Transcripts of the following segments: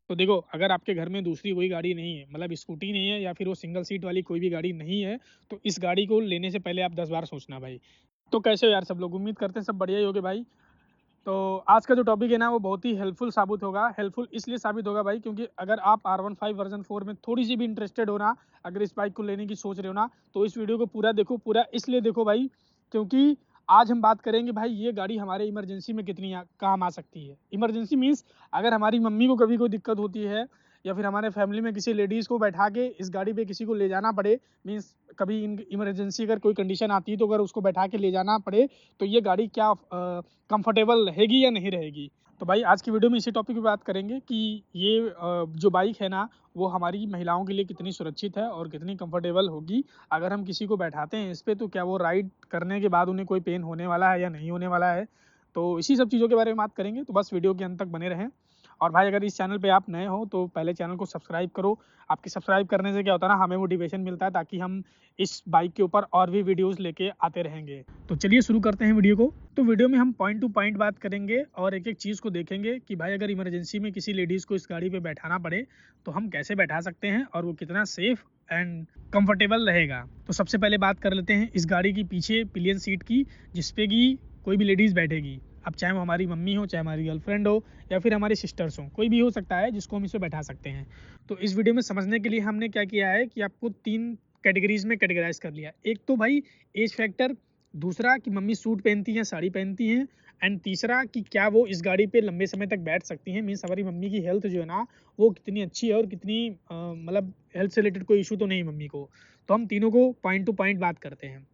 तो देखो, अगर आपके घर में दूसरी कोई गाड़ी नहीं है, मतलब स्कूटी नहीं है या फिर वो सिंगल सीट वाली कोई भी गाड़ी नहीं है, तो इस गाड़ी को लेने से पहले आप 10 बार सोचना भाई। तो कैसे हो यार सब लोग? उम्मीद करते हैं सब बढ़िया ही होगे भाई। तो आज का जो टॉपिक है ना, वो बहुत ही हेल्पफुल साबित होगा। हेल्पफुल इसलिए साबित होगा भाई, क्योंकि अगर आप R15 वर्जन 4 में थोड़ी सी भी इंटरेस्टेड हो ना, अगर इस बाइक को लेने की सोच रहे हो ना, तो इस वीडियो को पूरा देखो। पूरा इसलिए देखो भाई, क्योंकि आज हम बात करेंगे भाई ये गाड़ी हमारे इमरजेंसी में कितनी काम आ सकती है। इमरजेंसी मीन्स अगर हमारी मम्मी को कभी कोई दिक्कत होती है, या फिर हमारे फैमिली में किसी लेडीज़ को बैठा के इस गाड़ी पे किसी को ले जाना पड़े, मीन्स कभी इमरजेंसी अगर कोई कंडीशन आती है, तो अगर उसको बैठा के ले जाना पड़े, तो ये गाड़ी क्या कंफर्टेबल रहेगी या नहीं रहेगी। तो भाई आज की वीडियो में इसी टॉपिक पे बात करेंगे कि ये जो बाइक है ना, वो हमारी महिलाओं के लिए कितनी सुरक्षित है और कितनी कंफर्टेबल होगी। अगर हम किसी को बैठाते हैं इस पे, तो क्या वो राइड करने के बाद उन्हें कोई पेन होने वाला है या नहीं होने वाला है। तो इसी सब चीज़ों के बारे में बात करेंगे, तो बस वीडियो के अंत तक बने रहें। और भाई अगर इस चैनल पे आप नए हो तो पहले चैनल को सब्सक्राइब करो। आपकी सब्सक्राइब करने से क्या होता है ना, हमें मोटिवेशन मिलता है, ताकि हम इस बाइक के ऊपर और भी वीडियोस लेके आते रहेंगे। तो चलिए शुरू करते हैं वीडियो को। तो वीडियो में हम पॉइंट टू पॉइंट बात करेंगे और एक एक चीज़ को देखेंगे कि भाई अगर इमरजेंसी में किसी लेडीज़ को इस गाड़ी पे बैठाना पड़े, तो हम कैसे बैठा सकते हैं और वो कितना सेफ एंड कंफर्टेबल रहेगा। तो सबसे पहले बात कर लेते हैं इस गाड़ी की पीछे पिलियन सीट की, जिसपे कि कोई भी लेडीज़ बैठेगी। अब चाहे वो हमारी मम्मी हो, चाहे हमारी गर्लफ्रेंड हो, या फिर हमारी सिस्टर्स हो, कोई भी हो सकता है जिसको हम इसमें बैठा सकते हैं। तो इस वीडियो में समझने के लिए हमने क्या किया है कि आपको 3 कैटेगरीज में कैटेगराइज कर लिया। एक तो भाई एज फैक्टर, दूसरा कि मम्मी सूट पहनती हैं, साड़ी पहनती हैं, एंड तीसरा कि क्या वो इस गाड़ी पे लंबे समय तक बैठ सकती हैं। मीन्स हमारी मम्मी की हेल्थ जो है ना, वो कितनी अच्छी है और कितनी मतलब हेल्थ से रिलेटेड कोई इशू तो नहीं मम्मी को। तो हम तीनों को पॉइंट टू पॉइंट बात करते हैं।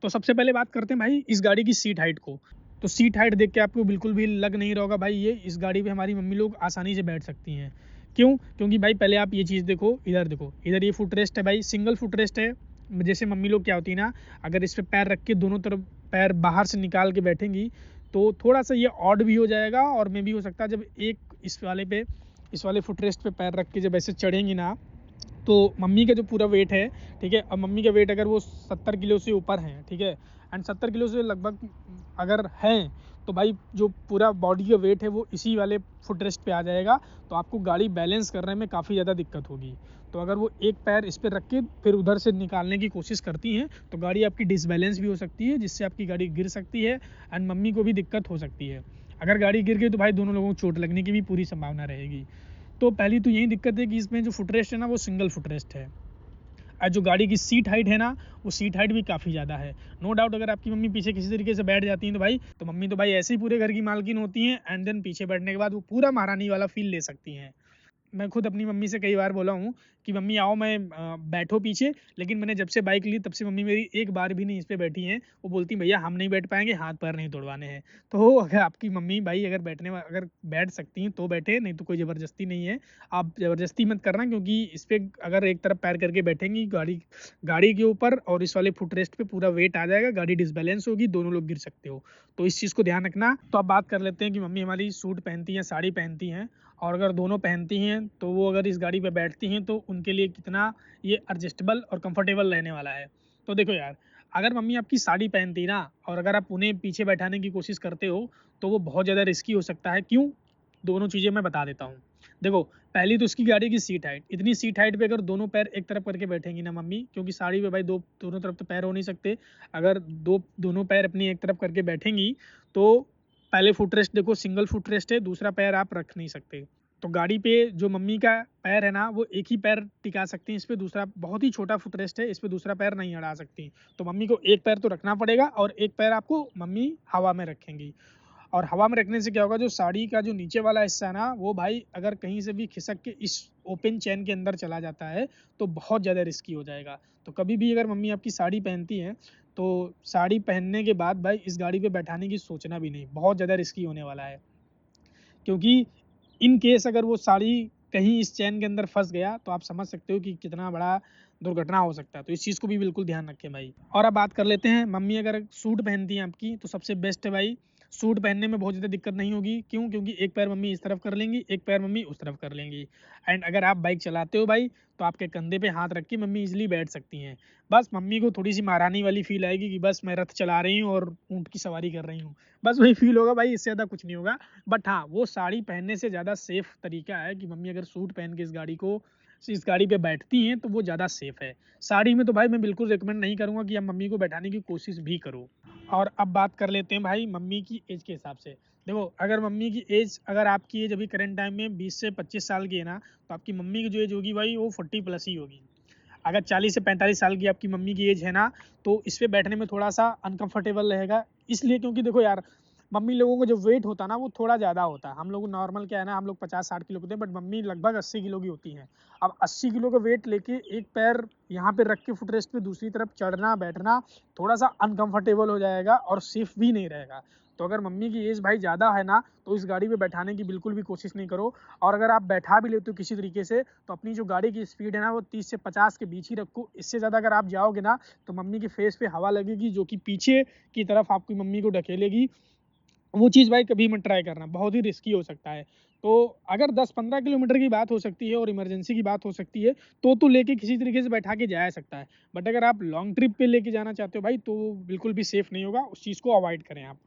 तो सबसे पहले बात करते हैं भाई इस गाड़ी की सीट हाइट को। तो सीट हाइट देख के आपको बिल्कुल भी लग नहीं रहा होगा भाई ये इस गाड़ी पे हमारी मम्मी लोग आसानी से बैठ सकती हैं। क्यों? क्योंकि भाई पहले आप ये चीज़ देखो, इधर देखो, इधर ये फुट रेस्ट है भाई, सिंगल फुट रेस्ट है। जैसे मम्मी लोग क्या होती है ना, अगर इस पे पैर रख के दोनों तरफ पैर बाहर से निकाल के बैठेंगी, तो थोड़ा सा ये ऑड भी हो जाएगा। और मे भी हो सकता है जब एक इस वाले फुट रेस्ट पे पैर रख के जब ऐसे चढ़ेंगी ना, तो मम्मी का जो पूरा वेट है, ठीक है, अब मम्मी का वेट अगर वो 70 किलो से ऊपर है, ठीक है, एंड 70 किलो से लगभग अगर हैं, तो भाई जो पूरा बॉडी का वेट है वो इसी वाले फुट रेस्ट पे आ जाएगा। तो आपको गाड़ी बैलेंस करने में काफ़ी ज़्यादा दिक्कत होगी। तो अगर वो एक पैर इस पर रख के फिर उधर से निकालने की कोशिश करती हैं, तो गाड़ी आपकी डिसबैलेंस भी हो सकती है, जिससे आपकी गाड़ी गिर सकती है एंड मम्मी को भी दिक्कत हो सकती है। अगर गाड़ी गिर गई तो भाई दोनों लोगों को चोट लगने की भी पूरी संभावना रहेगी। तो पहली तो यही दिक्कत है कि इसमें जो फुट रेस्ट है ना, वो सिंगल फुट रेस्ट है। और जो गाड़ी की सीट हाइट है ना, वो सीट हाइट भी काफ़ी ज़्यादा है। नो डाउट अगर आपकी मम्मी पीछे किसी तरीके से बैठ जाती हैं, तो मम्मी तो भाई ऐसे ही पूरे घर की मालकिन होती हैं, एंड देन पीछे बैठने के बाद वो पूरा महारानी वाला फील ले सकती हैं। मैं खुद अपनी मम्मी से कई बार बोला हूँ कि मम्मी आओ, मैं बैठो पीछे। लेकिन मैंने जब से बाइक ली तब से मम्मी मेरी एक बार भी नहीं इस पे बैठी हैं। वो बोलती भैया हम नहीं बैठ पाएंगे, हाथ पैर नहीं तोड़वाने हैं। तो अगर आपकी मम्मी भाई अगर बैठ सकती हैं तो बैठे, नहीं तो कोई ज़बरदस्ती नहीं है। आप ज़बरदस्ती मत करना, क्योंकि इस पर अगर एक तरफ पैर करके बैठेंगी, गाड़ी गाड़ी के ऊपर और इस वाले फुट रेस्ट पे पूरा वेट आ जाएगा, गाड़ी डिसबैलेंस होगी, दोनों लोग गिर सकते हो। तो इस चीज़ को ध्यान रखना। तो अब बात कर लेते हैं कि मम्मी हमारी सूट पहनती हैं, साड़ी पहनती हैं, और अगर दोनों पहनती हैं, तो वो अगर इस गाड़ी पे बैठती हैं तो उनके लिए कितना ये एडजस्टेबल और कंफर्टेबल रहने वाला है। तो देखो यार, अगर मम्मी आपकी साड़ी पहनती ना, और अगर आप उन्हें पीछे बैठाने की कोशिश करते हो, तो वो बहुत ज़्यादा रिस्की हो सकता है। क्यों? दोनों चीज़ें मैं बता देता हूँ। देखो, पहली तो उसकी गाड़ी की सीट हाइट, इतनी सीट हाइट पे अगर दोनों पैर एक तरफ करके बैठेंगी ना मम्मी, क्योंकि साड़ी पे भाई दोनों तरफ तो पैर हो नहीं सकते। अगर दोनों पैर अपनी एक तरफ करके बैठेंगी, तो पहले फुट रेस्ट देखो, सिंगल फुट रेस्ट है, दूसरा पैर आप रख नहीं सकते। तो गाड़ी पे जो मम्मी का पैर है ना, वो एक ही पैर टिका सकती हैं इस पे, दूसरा बहुत ही छोटा फुट रेस्ट है, इस पे दूसरा पैर नहीं अड़ा सकती। तो मम्मी को एक पैर तो रखना पड़ेगा, और एक पैर आपको मम्मी हवा में रखेंगी। और हवा में रखने से क्या होगा, जो साड़ी का जो नीचे वाला हिस्सा है ना, वो भाई अगर कहीं से भी खिसक के इस ओपन चैन के अंदर चला जाता है, तो बहुत ज़्यादा रिस्की हो जाएगा। तो कभी भी अगर मम्मी आपकी साड़ी पहनती हैं, तो साड़ी पहनने के बाद भाई इस गाड़ी पे बैठाने की सोचना भी नहीं, बहुत ज़्यादा रिस्की होने वाला है। क्योंकि इन केस अगर वो साड़ी कहीं इस चैन के अंदर फंस गया, तो आप समझ सकते हो कि कितना बड़ा दुर्घटना हो सकता है। तो इस चीज़ को भी बिल्कुल ध्यान रखें भाई। और अब बात कर लेते हैं, मम्मी अगर सूट पहनती हैं आपकी, तो सबसे बेस्ट है भाई सूट पहनने में बहुत ज़्यादा दिक्कत नहीं होगी। क्यों? क्योंकि एक पैर मम्मी इस तरफ कर लेंगी, एक पैर मम्मी उस तरफ कर लेंगी। एंड अगर आप बाइक चलाते हो भाई, तो आपके कंधे पे हाथ रख के मम्मी ईज़िली बैठ सकती हैं। बस मम्मी को थोड़ी-सी महारानी वाली फ़ील आएगी कि बस मैं रथ चला रही हूँ और ऊँट की सवारी कर रही हूँ। बस वही फ़ील होगा भाई, इससे ज़्यादा कुछ नहीं होगा। बट हाँ, वो साड़ी पहनने से ज़्यादा सेफ़ तरीका है कि मम्मी अगर सूट पहन के इस गाड़ी पे बैठती हैं, तो वो ज़्यादा सेफ़ है। साड़ी में तो भाई मैं बिल्कुल रिकमेंड नहीं करूँगा कि आप मम्मी को बैठाने की कोशिश भी करो। और अब बात कर लेते हैं भाई मम्मी की एज के हिसाब से। देखो, अगर मम्मी की एज अगर आपकी एज अभी करंट टाइम में 20 से 25 साल की है ना, तो आपकी मम्मी की जो एज होगी भाई वो 40 प्लस ही होगी। अगर 40 से 45 साल की आपकी मम्मी की एज है ना, तो इस पे बैठने में थोड़ा-सा अनकंफर्टेबल रहेगा। इसलिए क्योंकि देखो यार, मम्मी लोगों का जो वेट होता है ना, वो थोड़ा ज़्यादा होता है। हम लोग नॉर्मल क्या है ना, हम लोग 50-60 किलो के होते हैं, बट मम्मी लगभग 80 किलो की होती हैं। अब 80 किलो का वेट लेके एक पैर यहाँ पे रख के फुटरेस्ट पे दूसरी तरफ चढ़ना, बैठना थोड़ा-सा अनकंफर्टेबल हो जाएगा और सेफ भी नहीं रहेगा। तो अगर मम्मी की एज भाई ज़्यादा है ना, तो इस गाड़ी पे बैठाने की बिल्कुल भी कोशिश नहीं करो। और अगर आप बैठा भी लेते हो किसी तरीके से, तो अपनी जो गाड़ी की स्पीड है ना, वो 30 से 50 के बीच ही रखो। इससे ज़्यादा अगर आप जाओगे ना, तो मम्मी के फेस पे हवा लगेगी, जो कि पीछे की तरफ आपकी मम्मी को ढकेलेगी। वो चीज़ भाई कभी मत ट्राई करना, बहुत ही रिस्की हो सकता है। तो अगर 10-15 किलोमीटर की बात हो सकती है और इमरजेंसी की बात हो सकती है, तो लेके किसी तरीके से बैठा के जाया सकता है। बट अगर आप लॉन्ग ट्रिप पे लेके जाना चाहते हो भाई, तो बिल्कुल भी सेफ नहीं होगा, उस चीज़ को अवॉइड करें आप।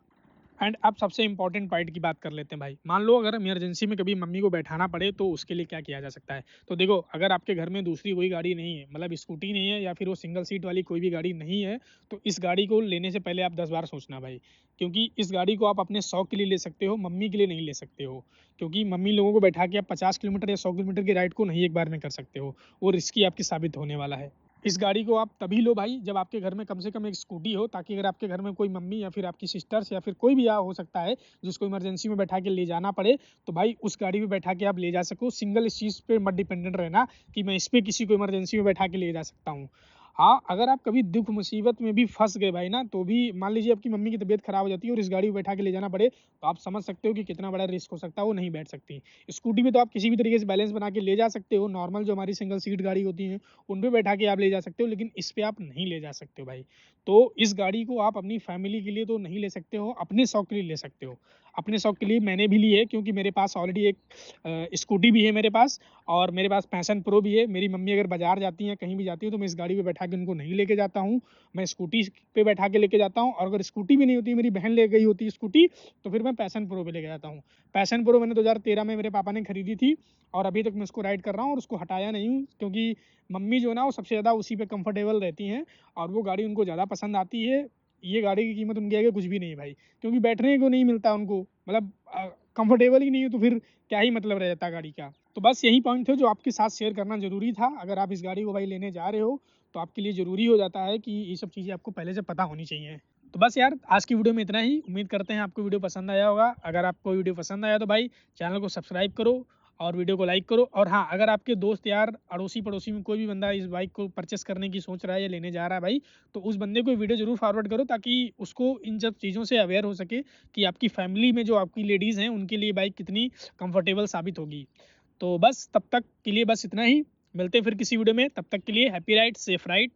एंड अब सबसे इम्पोर्टेंट पॉइंट की बात कर लेते हैं भाई। मान लो अगर इमरजेंसी में कभी मम्मी को बैठाना पड़े, तो उसके लिए क्या किया जा सकता है। तो देखो, अगर आपके घर में दूसरी कोई गाड़ी नहीं है, मतलब स्कूटी नहीं है या फिर वो सिंगल सीट वाली कोई भी गाड़ी नहीं है, तो इस गाड़ी को लेने से पहले आप 10 बार सोचना भाई। क्योंकि इस गाड़ी को आप अपने शौक के लिए ले सकते हो, मम्मी के लिए नहीं ले सकते हो। क्योंकि मम्मी लोगों को बैठा के आप 50 किलोमीटर या 100 किलोमीटर की राइड को नहीं एक बार में कर सकते हो। वो रिस्की आपकी साबित होने वाला है। इस गाड़ी को आप तभी लो भाई, जब आपके घर में कम से कम एक स्कूटी हो, ताकि अगर आपके घर में कोई मम्मी या फिर आपकी सिस्टर्स या फिर कोई भी हो सकता है जिसको इमरजेंसी में बैठा के ले जाना पड़े, तो भाई उस गाड़ी में बैठा के आप ले जा सको। सिंगल इस चीज़ पे मत डिपेंडेंट रहना कि मैं इस पे किसी को इमरजेंसी में बैठा के ले जा सकता हूँ। हाँ, अगर आप कभी दुख मुसीबत में भी फंस गए भाई ना, तो भी मान लीजिए आपकी मम्मी की तबीयत खराब हो जाती है और इस गाड़ी में बैठा के ले जाना पड़े, तो आप समझ सकते हो कि कितना बड़ा रिस्क हो सकता है, वो नहीं बैठ सकती। स्कूटी पे तो आप किसी भी तरीके से बैलेंस बना के ले जा सकते हो, नॉर्मल जो हमारी सिंगल सीट गाड़ी होती है उन पे बैठा के आप ले जा सकते हो, लेकिन इस पे आप नहीं ले जा सकते हो भाई। तो इस गाड़ी को आप अपनी फैमिली के लिए तो नहीं ले सकते हो, अपने शौक के लिए ले सकते हो। अपने शौक के लिए मैंने भी ली है, क्योंकि मेरे पास ऑलरेडी एक स्कूटी भी है मेरे पास, और मेरे पास पैशन प्रो भी है। मेरी मम्मी अगर बाजार जाती हैं, कहीं भी जाती है, तो मैं इस गाड़ी पे बैठा के उनको नहीं लेके जाता हूँ। मैं स्कूटी पे बैठा के लेके जाता हूँ, और अगर स्कूटी भी नहीं होती, मेरी बहन ले गई होती है स्कूटी, तो फिर मैं पैशन प्रो पे लेके जाता हूँ। पैशन प्रो मैंने 2013 में मेरे पापा ने खरीदी थी, और अभी तक मैं उसको राइड कर रहा हूँ और उसको हटाया नहीं हूँ, क्योंकि मम्मी जो है ना, वो सबसे ज़्यादा उसी पे कंफर्टेबल रहती हैं और वो गाड़ी उनको ज़्यादा पसंद आती है। ये गाड़ी की कीमत उनके आगे कुछ भी नहीं है भाई, क्योंकि बैठने को नहीं मिलता उनको, मतलब कंफर्टेबल ही नहीं हो, तो फिर क्या ही मतलब रह जाता गाड़ी का। तो बस यही पॉइंट थे जो आपके साथ शेयर करना ज़रूरी था। अगर आप इस गाड़ी को भाई लेने जा रहे हो, तो आपके लिए ज़रूरी हो जाता है कि ये सब चीज़ें आपको पहले से पता होनी चाहिए। तो बस यार, आज की वीडियो में इतना ही। उम्मीद करते हैं आपको वीडियो पसंद आया होगा। अगर आपको वीडियो पसंद आया तो भाई चैनल को सब्सक्राइब करो और वीडियो को लाइक करो। और हाँ, अगर आपके दोस्त यार, अड़ोसी-पड़ोसी में कोई भी बंदा इस बाइक को परचेस करने की सोच रहा है या लेने जा रहा है भाई, तो उस बंदे को वीडियो ज़रूर फॉरवर्ड करो, ताकि उसको इन सब चीज़ों से अवेयर हो सके कि आपकी फैमिली में जो आपकी लेडीज़ हैं, उनके लिए बाइक कितनी कंफर्टेबल साबित होगी। तो बस तब तक के लिए बस इतना ही। मिलते हैं फिर किसी वीडियो में, तब तक के लिए हैप्पी राइड, सेफ राइड।